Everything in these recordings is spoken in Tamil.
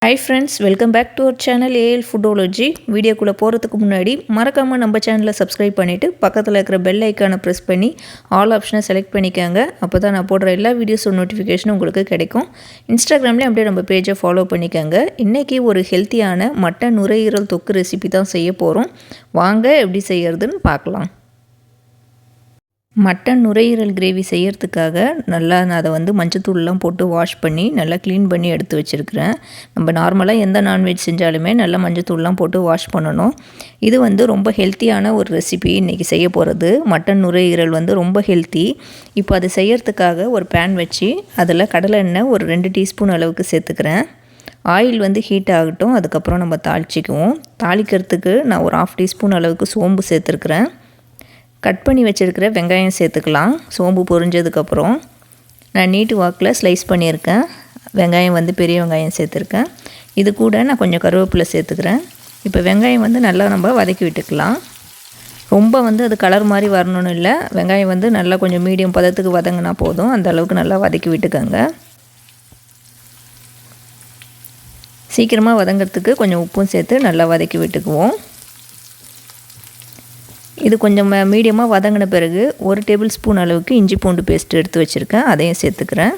Hi friends, welcome back to our channel AL Foodology. வீடியோக்குள்ள போறதுக்கு முன்னாடி மறக்காம நம்ம சேனலை சப்ஸ்கிரைப் பண்ணிட்டு பக்கத்துல இருக்கிற பெல் ஐகானை பிரஸ் பண்ணி ஆல் ஆப்ஷனை செலக்ட் பண்ணிக்கங்க. அப்பதான் நான் போடுற எல்லா வீடியோஸோட நோட்டிஃபிகேஷன் உங்களுக்கு கிடைக்கும். இன்ஸ்டாகிராம்லயே அப்படியே நம்ம பேஜை ஃபாலோ பண்ணிக்கங்க. இன்னைக்கு ஒரு ஹெல்த்தியான மட்டன் நுரையீரல் தொக்கு ரெசிபி தான் செய்ய போறோம். வாங்க எப்படி செய்யறதுன்னு பார்க்கலாம். மட்டன் நுரையீரல் கிரேவி செய்யறதுக்காக நல்லா நான் அதை மஞ்சத்தூள்லாம் போட்டு வாஷ் பண்ணி நல்லா க்ளீன் பண்ணி எடுத்து வச்சுருக்கிறேன். நம்ம நார்மலாக எந்த நான்வெஜ் செஞ்சாலுமே நல்லா மஞ்சத்தூள்லாம் போட்டு வாஷ் பண்ணணும். இது ரொம்ப ஹெல்த்தியான ஒரு ரெசிபி இன்றைக்கி செய்ய போகிறது. மட்டன் நுரையீரல் ரொம்ப ஹெல்த்தி. இப்போ அது செய்யறதுக்காக ஒரு பேன் வச்சு அதில் கடலை எண்ணெய் ஒரு 2 டீஸ்பூன் அளவுக்கு சேர்த்துக்கிறேன். ஆயில் ஹீட் ஆகட்டும். அதுக்கப்புறம் நம்ம தாளிச்சிக்குவோம். தாளிக்கிறதுக்கு நான் ஒரு 1/2 டீஸ்பூன் அளவுக்கு சோம்பு சேர்த்துருக்குறேன். கட் பண்ணி வச்சுருக்கிற வெங்காயம் சேர்த்துக்கலாம். சோம்பு பொரிஞ்சதுக்கப்புறம் நான் நீட்டு வாக்கில் ஸ்லைஸ் பண்ணியிருக்கேன். வெங்காயம் பெரிய வெங்காயம் சேர்த்துருக்கேன். இது கூட நான் கொஞ்சம் கருவேப்பிலை சேர்த்துக்கிறேன். இப்போ வெங்காயம் நல்லா நம்ம வதக்கி விட்டுக்கலாம். ரொம்ப அது கலர் மாதிரி வரணும்னு இல்லை. வெங்காயம் நல்லா கொஞ்சம் மீடியம் பதத்துக்கு வதங்கினா போதும். அந்த அளவுக்கு நல்லா வதக்கி விட்டுக்கோங்க. சீக்கிரமாக வதங்கிறதுக்கு கொஞ்சம் உப்பும் சேர்த்து நல்லா வதக்கி விட்டுக்குவோம். இது கொஞ்சம் மீடியமாக வதங்கின பிறகு 1 டேபிள் ஸ்பூன் அளவுக்கு இஞ்சி பூண்டு பேஸ்ட் எடுத்து வச்சுருக்கேன். அதையும் சேர்த்துக்கிறேன்.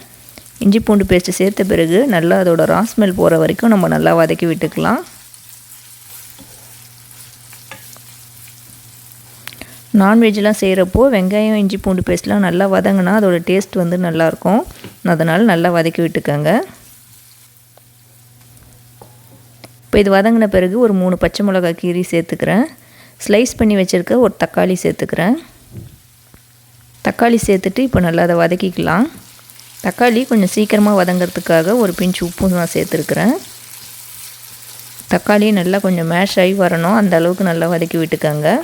இஞ்சி பூண்டு பேஸ்ட்டு சேர்த்த பிறகு நல்லா அதோட ராஸ்மெல் போகிற வரைக்கும் நம்ம நல்லா வதக்கி விட்டுக்கலாம். நான்வெஜ்லாம் செய்கிறப்போ வெங்காயம் இஞ்சி பூண்டு பேஸ்ட்லாம் நல்லா வதங்கினா அதோடய டேஸ்ட் நல்லாயிருக்கும். அதனால் நல்லா வதக்கி விட்டுக்கோங்க. இப்போ இது வதங்கின பிறகு ஒரு 3 பச்சை மிளகாய் கீரி சேர்த்துக்கிறேன். ஸ்லைஸ் பண்ணி வச்சுருக்க ஒரு தக்காளி சேர்த்துக்கிறேன். தக்காளி சேர்த்துட்டு இப்போ நல்லா அதை வதக்கிக்கலாம். தக்காளி கொஞ்சம் சீக்கிரமாக வதங்கிறதுக்காக ஒரு பிஞ்ச் உப்பும் நான் சேர்த்துருக்குறேன். தக்காளி நல்லா கொஞ்சம் மேஷ் ஆகி வரணும். அந்த அளவுக்கு நல்லா வதக்கி விட்டுக்கோங்க.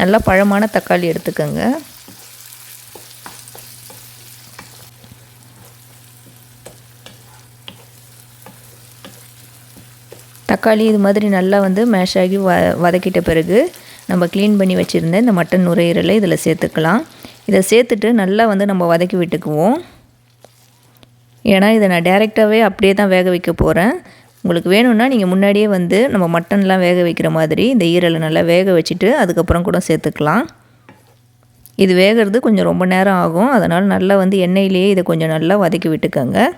நல்லா பழமான தக்காளி எடுத்துக்கோங்க. தக்காளி இது மாதிரி நல்லா மேஷ் ஆகி வதக்கிட்ட பிறகு நம்ம க்ளீன் பண்ணி வச்சுருந்த இந்த மட்டன் நுரையீரலை இதில் சேர்த்துக்கலாம். இதை சேர்த்துட்டு நல்லா நம்ம வதக்கி விட்டுக்குவோம். ஏன்னா இதை நான் டைரெக்டாகவே அப்படியே தான் வேக வைக்க போகிறேன். உங்களுக்கு வேணும்னா நீங்கள் முன்னாடியே நம்ம மட்டன்லாம் வேக வைக்கிற மாதிரி இந்த ஈரலை நல்லா வேக வச்சுட்டு அதுக்கப்புறம் கூட சேர்த்துக்கலாம். இது வேகிறது கொஞ்சம் ரொம்ப நேரம் ஆகும். அதனால் நல்லா எண்ணெயிலேயே இதை கொஞ்சம் நல்லா வதக்கி விட்டுக்கோங்க.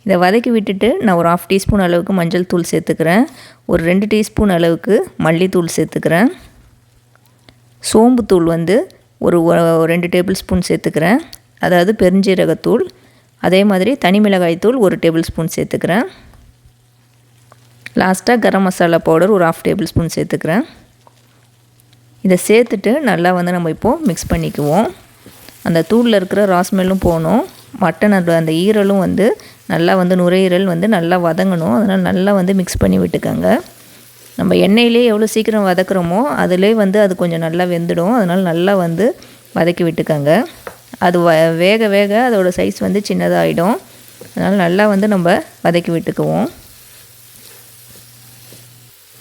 இதை வதக்கி விட்டுட்டு நான் ஒரு 1/2 டீஸ்பூன் அளவுக்கு மஞ்சள் தூள் சேர்த்துக்கிறேன். ஒரு 2 டீஸ்பூன் அளவுக்கு மல்லித்தூள் சேர்த்துக்கிறேன். சோம்பு தூள் ஒரு 2 டேபிள் ஸ்பூன் சேர்த்துக்கிறேன். அதாவது பெருஞ்சீரகத்தூள். அதே மாதிரி தனி மிளகாய் தூள் 1 டேபிள் ஸ்பூன் சேர்த்துக்கிறேன். லாஸ்ட்டாக கரம் மசாலா பவுடர் ஒரு 1/2 டேபிள் ஸ்பூன் சேர்த்துக்கிறேன். இதை சேர்த்துட்டு நல்லா நம்ம இப்போது மிக்ஸ் பண்ணிக்குவோம். அந்த தூளில் இருக்கிற ராஸ்மெல்லும் போகணும். மட்டன் அந்த ஈரலும் நல்லா நுரையீரல் நல்லா வதங்கணும். அதனால் நல்லா மிக்ஸ் பண்ணி விட்டுக்கோங்க. நம்ம எண்ணெயிலே எவ்வளோ சீக்கிரம் வதக்குறோமோ அதிலே அது கொஞ்சம் நல்லா வெந்துடும். அதனால் நல்லா வதக்கி விட்டுக்கோங்க. அது வேக வேக அதோடய சைஸ் சின்னதாகிடும். அதனால் நல்லா நம்ம வதக்கி விட்டுக்குவோம்.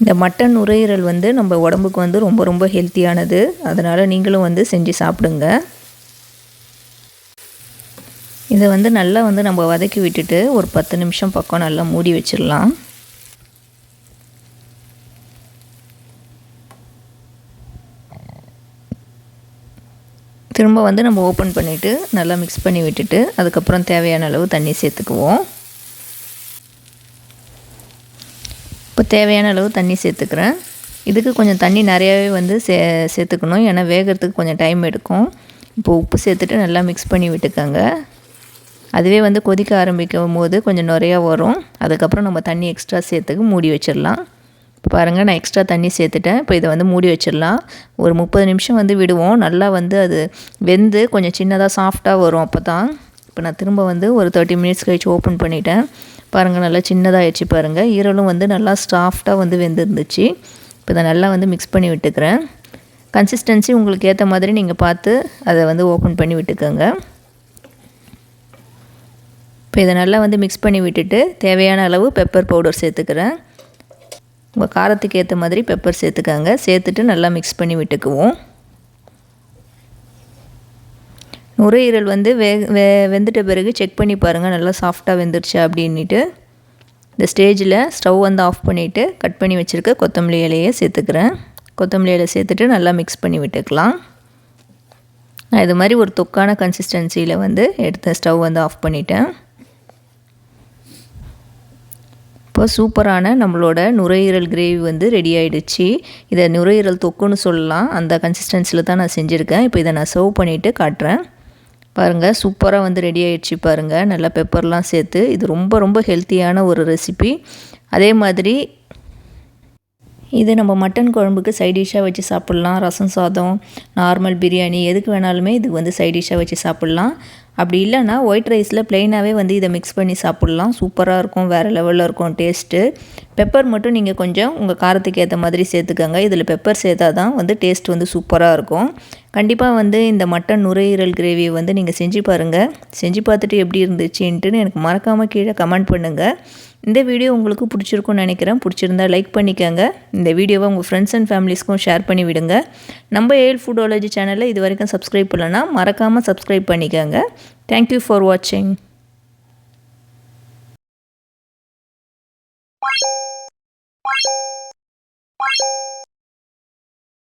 இந்த மட்டன் நுரையீரல் நம்ம உடம்புக்கு ரொம்ப ரொம்ப ஹெல்த்தியானது. அதனால் நீங்களும் செஞ்சு சாப்பிடுங்க. இதை நல்லா நம்ம வதக்கி விட்டுட்டு ஒரு 10 நிமிஷம் பக்கம் நல்லா மூடி வச்சிடலாம். திரும்ப நம்ம ஓப்பன் பண்ணிவிட்டு நல்லா மிக்ஸ் பண்ணி விட்டுட்டு அதுக்கப்புறம் தேவையான அளவு தண்ணி சேர்த்துக்குவோம். இப்போ தேவையான அளவு தண்ணி சேர்த்துக்கிறேன். இதுக்கு கொஞ்சம் தண்ணி நிறையாவே சேர்த்துக்கணும். ஏன்னா வேகிறதுக்கு கொஞ்சம் டைம் எடுக்கும். இப்போ உப்பு சேர்த்துட்டு நல்லா மிக்ஸ் பண்ணி விட்டுக்கோங்க. அதுவே கொதிக்க ஆரம்பிக்கும் போது கொஞ்சம் நிறையா வரும். அதுக்கப்புறம் நம்ம தண்ணி எக்ஸ்ட்ரா சேர்த்துக்கு மூடி வச்சிடலாம். இப்போ பாருங்கள், நான் எக்ஸ்ட்ரா தண்ணி சேர்த்துட்டேன். இப்போ இதை மூடி வச்சிடலாம். ஒரு 30 நிமிஷம் விடுவோம். நல்லா அது வெந்து கொஞ்சம் சின்னதாக சாஃப்டாக வரும். அப்போ தான் இப்போ நான் திரும்ப ஒரு 30 மினிட்ஸ் கழிச்சு ஓப்பன் பண்ணிட்டேன். பாருங்கள், நல்லா சின்னதாகிடுச்சு. பாருங்கள், ஈரலும் நல்லா சாஃப்டாக வெந்துருந்துச்சு. இப்போ இதை நல்லா மிக்ஸ் பண்ணி விட்டுக்கிறேன். கன்சிஸ்டன்சி உங்களுக்கு ஏற்ற மாதிரி நீங்கள் பார்த்து அதை ஓப்பன் பண்ணி விட்டுக்கோங்க. இப்போ இதை நல்லா மிக்ஸ் பண்ணி விட்டுட்டு தேவையான அளவு பெப்பர் பவுடர் சேர்த்துக்கிறேன். உங்கள் காரத்துக்கு ஏற்ற மாதிரி பெப்பர் சேர்த்துக்கோங்க. சேர்த்துட்டு நல்லா மிக்ஸ் பண்ணி விட்டுக்குவோம். நுரையீரல் வெந்துட்ட பிறகு செக் பண்ணி பாருங்கள் நல்லா சாஃப்டாக வெந்துருச்சா அப்படின்ட்டு. இந்த ஸ்டேஜில் ஸ்டவ் வந்து ஆஃப் பண்ணிவிட்டு கட் பண்ணி வச்சுருக்க கொத்தமல்லி இலையை சேர்த்துக்கிறேன். கொத்தமல்லி இலை சேர்த்துட்டு நல்லா மிக்ஸ் பண்ணி விட்டுக்கலாம். நான் இது மாதிரி ஒரு தொக்கான கன்சிஸ்டன்சியில் வந்து எடுத்து ஸ்டவ் வந்து ஆஃப் பண்ணிட்டேன். இப்போ சூப்பரான நம்மளோட நுரையீரல் கிரேவி வந்து ரெடி ஆகிடுச்சு. இதை நுரையீரல் தொக்குன்னு சொல்லலாம். அந்த கன்சிஸ்டன்சியில் தான் நான் செஞ்சுருக்கேன். இப்போ இதை நான் சர்வ் பண்ணிவிட்டு காட்டுறேன். பாருங்கள், சூப்பராக வந்து ரெடி ஆகிடுச்சு பாருங்கள். நல்லா பெப்பர்லாம் சேர்த்து. இது ரொம்ப ரொம்ப ஹெல்த்தியான ஒரு ரெசிபி. அதே மாதிரி இது நம்ம மட்டன் குழம்புக்கு சைட் டிஷ்ஷாக வச்சு சாப்பிட்லாம். ரசம் சாதம், நார்மல் பிரியாணி எதுக்கு வேணாலுமே இது வந்து சைட் டிஷ்ஷாக வச்சு சாப்பிட்லாம். அப்படி இல்லைன்னா ஒயிட் ரைஸில் ப்ளெயினாகவே வந்து இதை மிக்ஸ் பண்ணி சாப்பிட்லாம். சூப்பராக இருக்கும், வேறு லெவலில் இருக்கும் டேஸ்ட்டு. பெப்பர் மட்டும் நீங்கள் கொஞ்சம் உங்கள் காரத்துக்கு ஏற்ற மாதிரி சேர்த்துக்கோங்க. இதில் பெப்பர் சேர்த்தா தான் வந்து டேஸ்ட் வந்து சூப்பராக இருக்கும். கண்டிப்பாக வந்து இந்த மட்டன் நுரையீரல் கிரேவியை வந்து நீங்கள் செஞ்சு பாருங்கள். செஞ்சு பார்த்துட்டு எப்படி இருந்துச்சுன்ட்டுன்னு எனக்கு மறக்காமல் கீழே கமெண்ட் பண்ணுங்கள். இந்த வீடியோ உங்களுக்கு பிடிச்சிருக்கும்னு நினைக்கிறேன். பிடிச்சிருந்தா லைக் பண்ணிக்கோங்க. இந்த வீடியோவை உங்கள் ஃப்ரெண்ட்ஸ் அண்ட் ஃபேமிலிஸ்க்கும் ஷேர் பண்ணி விடுங்க. நம்ம ஏல் ஃபுடோலஜி சேனலில் இது வரைக்கும் சப்ஸ்கிரைப் பண்ணலன்னா மறக்காமல் சப்ஸ்கிரைப் பண்ணிக்கோங்க. தேங்க்யூ ஃபார் வாட்சிங்.